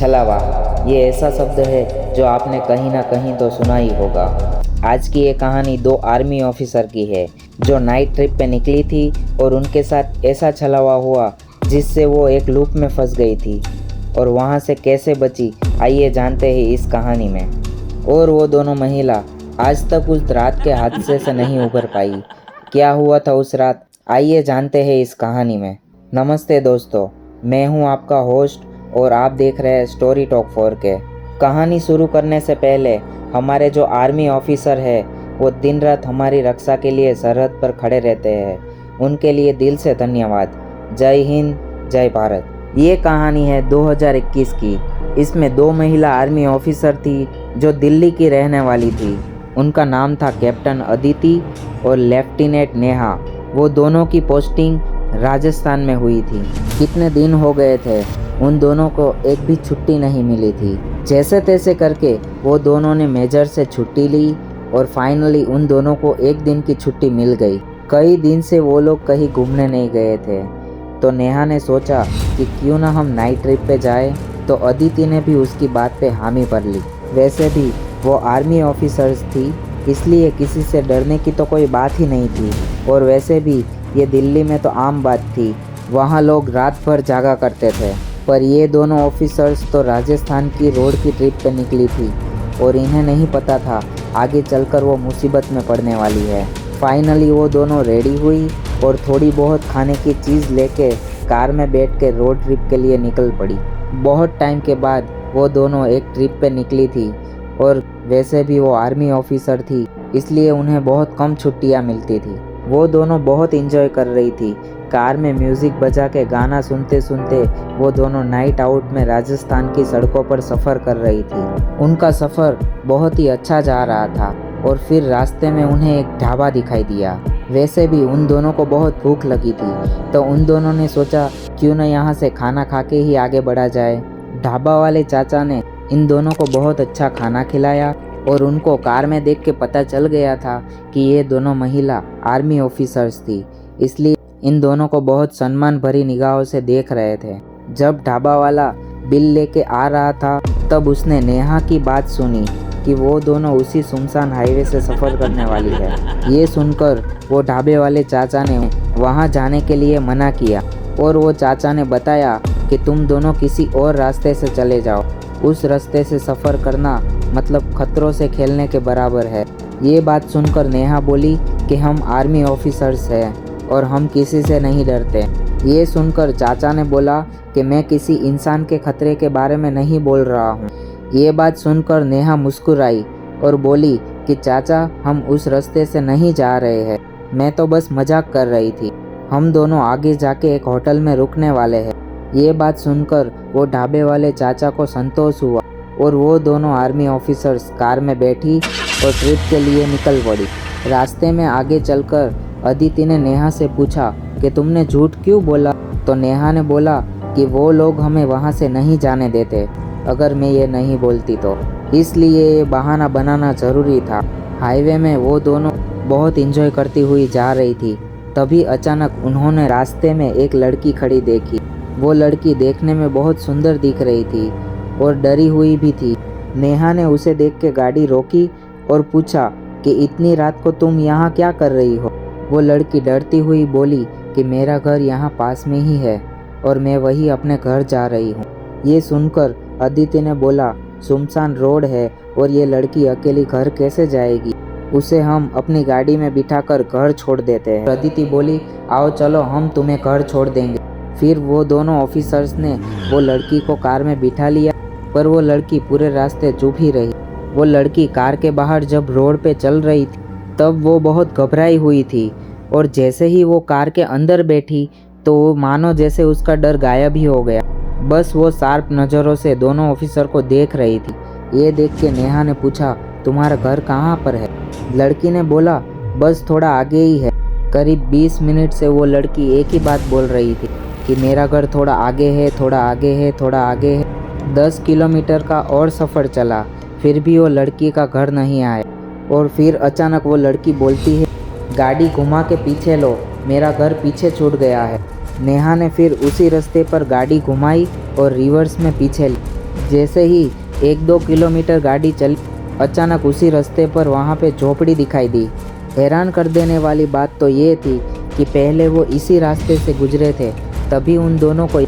छलावा, ये ऐसा शब्द है जो आपने कहीं ना कहीं तो सुना ही होगा। आज की ये कहानी दो आर्मी ऑफिसर की है जो नाइट ट्रिप पे निकली थी और उनके साथ ऐसा छलावा हुआ जिससे वो एक लूप में फंस गई थी और वहाँ से कैसे बची, आइए जानते हैं इस कहानी में। और वो दोनों महिला आज तक उस रात के हादसे से नहीं उभर पाई। क्या हुआ था उस रात, आइए जानते हैं इस कहानी में। नमस्ते दोस्तों, मैं हूँ आपका होस्ट और आप देख रहे हैं स्टोरी टॉक 4K। कहानी शुरू करने से पहले हमारे जो आर्मी ऑफिसर है वो दिन रात हमारी रक्षा के लिए सरहद पर खड़े रहते हैं, उनके लिए दिल से धन्यवाद। जय हिंद, जय भारत। ये कहानी है 2021 की। इसमें दो महिला आर्मी ऑफिसर थी जो दिल्ली की रहने वाली थी। उनका नाम था कैप्टन अदिति और लेफ्टिनेंट नेहा। वो दोनों की पोस्टिंग राजस्थान में हुई थी। कितने दिन हो गए थे उन दोनों को एक भी छुट्टी नहीं मिली थी। जैसे तैसे करके वो दोनों ने मेजर से छुट्टी ली और फाइनली उन दोनों को एक दिन की छुट्टी मिल गई। कई दिन से वो लोग कहीं घूमने नहीं गए थे, तो नेहा ने सोचा कि क्यों ना हम नाइट ट्रिप पे जाए, तो अदिति ने भी उसकी बात पे हामी भर ली। वैसे भी वो आर्मी ऑफिसर्स थी, इसलिए किसी से डरने की तो कोई बात ही नहीं थी। और वैसे भी ये दिल्ली में तो आम बात थी, वहाँ लोग रात भर जागा करते थे। पर ये दोनों ऑफिसर्स तो राजस्थान की रोड की ट्रिप पे निकली थी और इन्हें नहीं पता था आगे चलकर वो मुसीबत में पड़ने वाली है। फाइनली वो दोनों रेडी हुई और थोड़ी बहुत खाने की चीज़ लेके कार में बैठ के रोड ट्रिप के लिए निकल पड़ी। बहुत टाइम के बाद वो दोनों एक ट्रिप पे निकली थी और वैसे भी वो आर्मी ऑफिसर थी, इसलिए उन्हें बहुत कम छुट्टियाँ मिलती थी। वो दोनों बहुत इंजॉय कर रही थी। कार में म्यूज़िक बजा के गाना सुनते सुनते वो दोनों नाइट आउट में राजस्थान की सड़कों पर सफ़र कर रही थी। उनका सफ़र बहुत ही अच्छा जा रहा था और फिर रास्ते में उन्हें एक ढाबा दिखाई दिया। वैसे भी उन दोनों को बहुत भूख लगी थी, तो उन दोनों ने सोचा क्यों न यहाँ से खाना खा के ही आगे बढ़ा जाए। ढाबा वाले चाचा ने इन दोनों को बहुत अच्छा खाना खिलाया और उनको कार में देख के पता चल गया था कि ये दोनों महिला आर्मी ऑफिसर्स थी, इसलिए इन दोनों को बहुत सम्मान भरी निगाहों से देख रहे थे। जब ढाबा वाला बिल लेके आ रहा था तब उसने नेहा की बात सुनी कि वो दोनों उसी सुनसान हाईवे से सफ़र करने वाली है। ये सुनकर वो ढाबे वाले चाचा ने वहाँ जाने के लिए मना किया और वो चाचा ने बताया कि तुम दोनों किसी और रास्ते से चले जाओ। उस रास्ते से सफ़र करना मतलब खतरों से खेलने के बराबर है। ये बात सुनकर नेहा बोली कि हम आर्मी ऑफिसर्स हैं और हम किसी से नहीं डरते। ये सुनकर चाचा ने बोला कि मैं किसी इंसान के खतरे के बारे में नहीं बोल रहा हूँ। ये बात सुनकर नेहा मुस्कुराई और बोली कि चाचा, हम उस रास्ते से नहीं जा रहे हैं, मैं तो बस मजाक कर रही थी। हम दोनों आगे जाके एक होटल में रुकने वाले हैं। ये बात सुनकर वो ढाबे वाले चाचा को संतोष हुआ और वो दोनों आर्मी ऑफिसर्स कार में बैठी और ट्रिप के लिए निकल पड़ी। रास्ते में आगे चलकर अदिति ने नेहा से पूछा कि तुमने झूठ क्यों बोला, तो नेहा ने बोला कि वो लोग हमें वहाँ से नहीं जाने देते अगर मैं ये नहीं बोलती तो, इसलिए ये बहाना बनाना ज़रूरी था। हाईवे में वो दोनों बहुत इंजॉय करती हुई जा रही थी। तभी अचानक उन्होंने रास्ते में एक लड़की खड़ी देखी। वो लड़की देखने में बहुत सुंदर दिख रही थी और डरी हुई भी थी। नेहा ने उसे देख के गाड़ी रोकी और पूछा कि इतनी रात को तुम यहाँ क्या कर रही हो। वो लड़की डरती हुई बोली कि मेरा घर यहाँ पास में ही है और मैं वही अपने घर जा रही हूँ। ये सुनकर अदिति ने बोला, सुनसान रोड है और ये लड़की अकेली घर कैसे जाएगी, उसे हम अपनी गाड़ी में बिठाकर घर छोड़ देते हैं। अदिति बोली, आओ चलो हम तुम्हें घर छोड़ देंगे। फिर वो दोनों ऑफिसर्स ने वो लड़की को कार में बिठा लिया, पर वो लड़की पूरे रास्ते चुप ही रही। वो लड़की कार के बाहर जब रोड पे चल रही थी तब वो बहुत घबराई हुई थी और जैसे ही वो कार के अंदर बैठी तो मानो जैसे उसका डर गायब ही हो गया। बस वो शार्प नज़रों से दोनों ऑफिसर को देख रही थी। ये देख के नेहा ने पूछा, तुम्हारा घर कहाँ पर है? लड़की ने बोला, बस थोड़ा आगे ही है। करीब 20 मिनट से वो लड़की एक ही बात बोल रही थी कि मेरा घर थोड़ा आगे है, थोड़ा आगे है, थोड़ा आगे है। 10 किलोमीटर का और सफ़र चला, फिर भी वो लड़की का घर नहीं आया। और फिर अचानक वो लड़की बोलती है, गाड़ी घुमा के पीछे लो, मेरा घर पीछे छूट गया है। नेहा ने फिर उसी रास्ते पर गाड़ी घुमाई और रिवर्स में पीछे ली। जैसे ही 1-2 किलोमीटर गाड़ी चली, अचानक उसी रास्ते पर वहाँ पे झोपड़ी दिखाई दी। हैरान कर देने वाली बात तो ये थी कि पहले वो इसी रास्ते से गुजरे थे, तभी उन दोनों को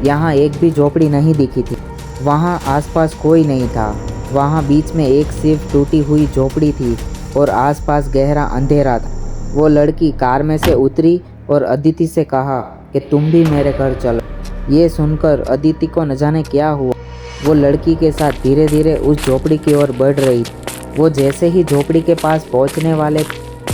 यहाँ एक भी झोपड़ी नहीं दिखी थी। वहाँ आसपास कोई नहीं था। वहाँ बीच में एक सिर्फ टूटी हुई झोपड़ी थी और आसपास गहरा अंधेरा था। वो लड़की कार में से उतरी और अदिति से कहा कि तुम भी मेरे घर चलो। ये सुनकर अदिति को न जाने क्या हुआ। वो लड़की के साथ धीरे धीरे उस झोपड़ी की ओर बढ़ रही थी। वो जैसे ही झोपड़ी के पास पहुंचने वाले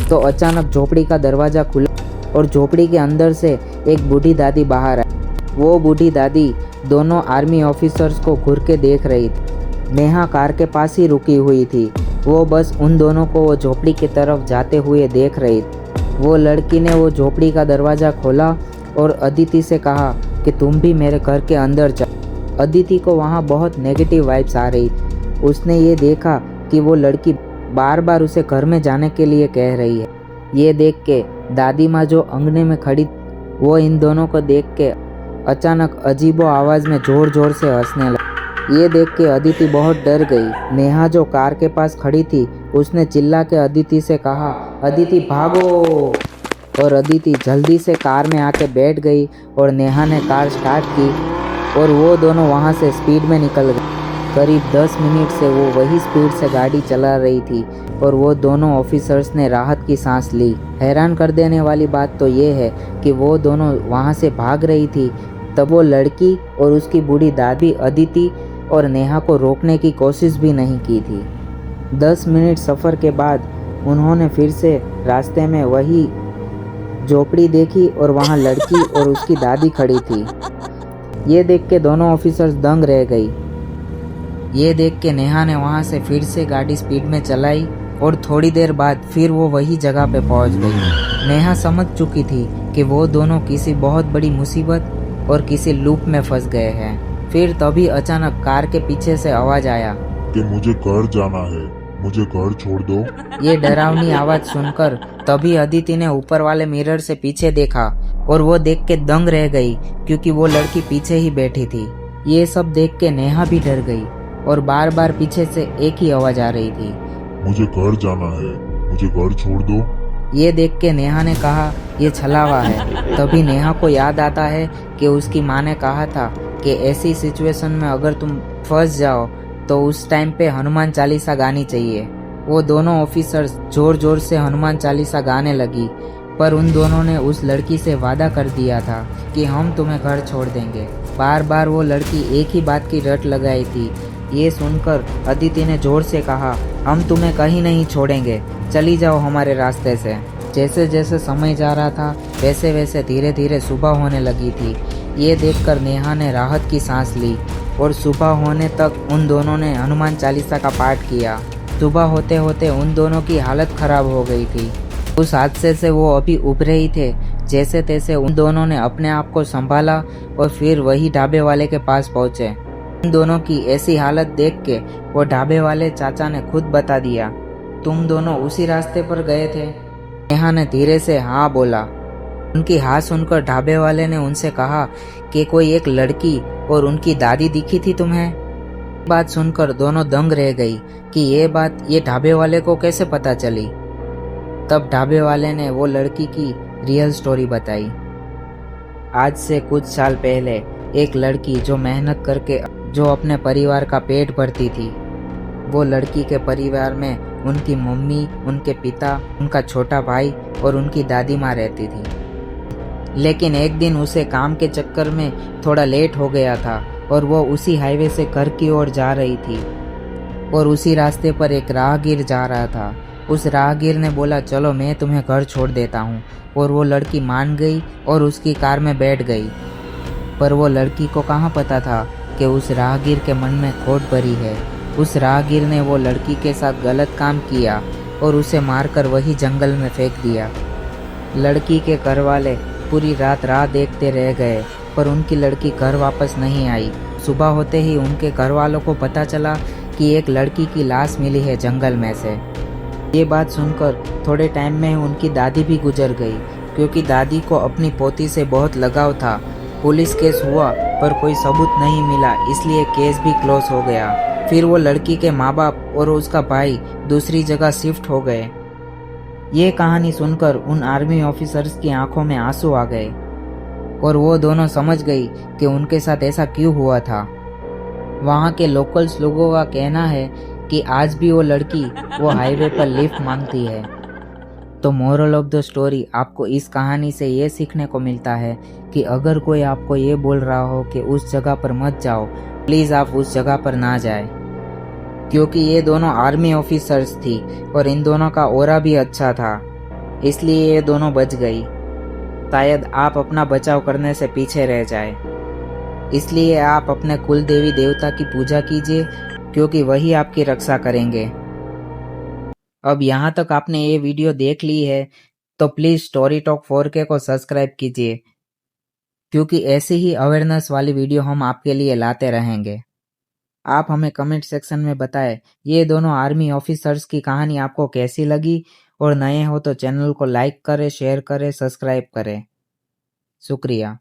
तो अचानक झोपड़ी का दरवाज़ा खुला और झोपड़ी के अंदर से एक बूढ़ी दादी बाहर आई। वो बूढ़ी दादी दोनों आर्मी ऑफिसर्स को घूर के देख रही थी। नेहा कार के पास ही रुकी हुई थी। वो बस उन दोनों को वो झोपड़ी की तरफ जाते हुए देख रही थी। वो लड़की ने वो झोपड़ी का दरवाज़ा खोला और अदिति से कहा कि तुम भी मेरे घर के अंदर जाओ। अदिति को वहाँ बहुत नेगेटिव वाइब्स आ रही। उसने ये देखा कि वो लड़की बार बार उसे घर में जाने के लिए कह रही है। ये देख के दादी माँ जो अंगने में खड़ी, वो इन दोनों को देख के अचानक अजीबो आवाज़ में ज़ोर ज़ोर से हंसने लगी। ये देख के अदिति बहुत डर गई। नेहा जो कार के पास खड़ी थी, उसने चिल्ला के अदिति से कहा, अदिति भागो। और अदिति जल्दी से कार में आके बैठ गई और नेहा ने कार स्टार्ट की और वो दोनों वहाँ से स्पीड में निकल गए। करीब 10 मिनट से वो वही स्पीड से गाड़ी चला रही थी और वो दोनों ऑफिसर्स ने राहत की सांस ली। हैरान कर देने वाली बात तो ये है कि वो दोनों वहाँ से भाग रही थी, तब वो लड़की और उसकी बूढ़ी दादी अदिति और नेहा को रोकने की कोशिश भी नहीं की थी। 10 मिनट सफ़र के बाद उन्होंने फिर से रास्ते में वही झोपड़ी देखी और वहाँ लड़की और उसकी दादी खड़ी थी। ये देख के दोनों ऑफिसर्स दंग रह गई। ये देख के नेहा ने वहाँ से फिर से गाड़ी स्पीड में चलाई और थोड़ी देर बाद फिर वो वही जगह पे पहुँच गई। नेहा समझ चुकी थी कि वो दोनों किसी बहुत बड़ी मुसीबत और किसी लूप में फंस गए हैं। फिर तभी अचानक कार के पीछे से आवाज़ आया कि मुझे घर जाना है, मुझे घर छोड़ दो। ये डरावनी आवाज़ सुनकर तभी अदिति ने ऊपर वाले मिरर से पीछे देखा और वो देख के दंग रह गई, क्योंकि वो लड़की पीछे ही बैठी थी। ये सब देख के नेहा भी डर गई और बार बार पीछे से एक ही आवाज़ आ रही थी, मुझे घर जाना है, मुझे घर छोड़ दो। ये देख के नेहा ने कहा, ये छलावा है। तभी नेहा को याद आता है कि उसकी माँ ने कहा था कि ऐसी सिचुएशन में अगर तुम फंस जाओ तो उस टाइम पे हनुमान चालीसा गानी चाहिए। वो दोनों ऑफिसर्स जोर जोर से हनुमान चालीसा गाने लगी, पर उन दोनों ने उस लड़की से वादा कर दिया था कि हम तुम्हें घर छोड़ देंगे। बार बार वो लड़की एक ही बात की रट लगाई थी। ये सुनकर अदिति ने जोर से कहा, हम तुम्हें कहीं नहीं छोड़ेंगे, चली जाओ हमारे रास्ते से। जैसे जैसे समय जा रहा था वैसे वैसे धीरे धीरे सुबह होने लगी थी। ये देखकर नेहा ने राहत की सांस ली और सुबह होने तक उन दोनों ने हनुमान चालीसा का पाठ किया। सुबह होते होते उन दोनों की हालत खराब हो गई थी। उस हादसे से वो अभी उभरे ही थे। जैसे तैसे उन दोनों ने अपने आप को संभाला और फिर वही ढाबे वाले के पास पहुंचे। उन दोनों की ऐसी हालत देख के वो ढाबे वाले चाचा ने खुद बता दिया, तुम दोनों उसी रास्ते पर गए थे। नेहा ने धीरे से हाँ बोला। उनकी हाँ सुनकर ढाबे वाले ने उनसे कहा कि कोई एक लड़की और उनकी दादी दिखी थी तुम्हें। बात सुनकर दोनों दंग रह गई कि ये बात ये ढाबे वाले को कैसे पता चली। तब ढाबे वाले ने वो लड़की की रियल स्टोरी बताई। आज से कुछ साल पहले एक लड़की जो मेहनत करके जो अपने परिवार का पेट भरती थी, वो लड़की के परिवार में उनकी मम्मी, उनके पिता, उनका छोटा भाई और उनकी दादी माँ रहती थी। लेकिन एक दिन उसे काम के चक्कर में थोड़ा लेट हो गया था और वो उसी हाईवे से घर की ओर जा रही थी और उसी रास्ते पर एक राहगीर जा रहा था। उस राहगीर ने बोला, चलो मैं तुम्हें घर छोड़ देता हूँ, और वो लड़की मान गई और उसकी कार में बैठ गई। पर वो लड़की को कहाँ पता था कि उस राहगीर के मन में खोट भरी है। उस राहगीर ने वो लड़की के साथ गलत काम किया और उसे मारकर वही जंगल में फेंक दिया। लड़की के घर वाले पूरी रात राह देखते रह गए, पर उनकी लड़की घर वापस नहीं आई। सुबह होते ही उनके घर वालों को पता चला कि एक लड़की की लाश मिली है जंगल में से। ये बात सुनकर थोड़े टाइम में उनकी दादी भी गुजर गई, क्योंकि दादी को अपनी पोती से बहुत लगाव था। पुलिस केस हुआ पर कोई सबूत नहीं मिला, इसलिए केस भी क्लोज हो गया। फिर वो लड़की के माँ बाप और उसका भाई दूसरी जगह शिफ्ट हो गए। ये कहानी सुनकर उन आर्मी ऑफिसर्स की आंखों में आंसू आ गए और वो दोनों समझ गई कि उनके साथ ऐसा क्यों हुआ था। वहाँ के लोकल्स लोगों का कहना है कि आज भी वो लड़की वो हाईवे पर लिफ्ट मांगती है। तो मोरल ऑफ द स्टोरी आपको इस कहानी से ये सीखने को मिलता है कि अगर कोई आपको ये बोल रहा हो कि उस जगह पर मत जाओ, प्लीज़ आप उस जगह पर ना जाए, क्योंकि ये दोनों आर्मी ऑफिसर्स थी और इन दोनों का ऑरा भी अच्छा था, इसलिए ये दोनों बच गई। शायद आप अपना बचाव करने से पीछे रह जाए, इसलिए आप अपने कुल देवी देवता की पूजा कीजिए, क्योंकि वही आपकी रक्षा करेंगे। अब यहाँ तक आपने ये वीडियो देख ली है तो प्लीज़ स्टोरी टॉक 4K को सब्सक्राइब कीजिए, क्योंकि ऐसी ही अवेयरनेस वाली वीडियो हम आपके लिए लाते रहेंगे। आप हमें कमेंट सेक्शन में बताएं ये दोनों आर्मी ऑफिसर्स की कहानी आपको कैसी लगी, और नए हो तो चैनल को लाइक करें, शेयर करें, सब्सक्राइब करें। शुक्रिया।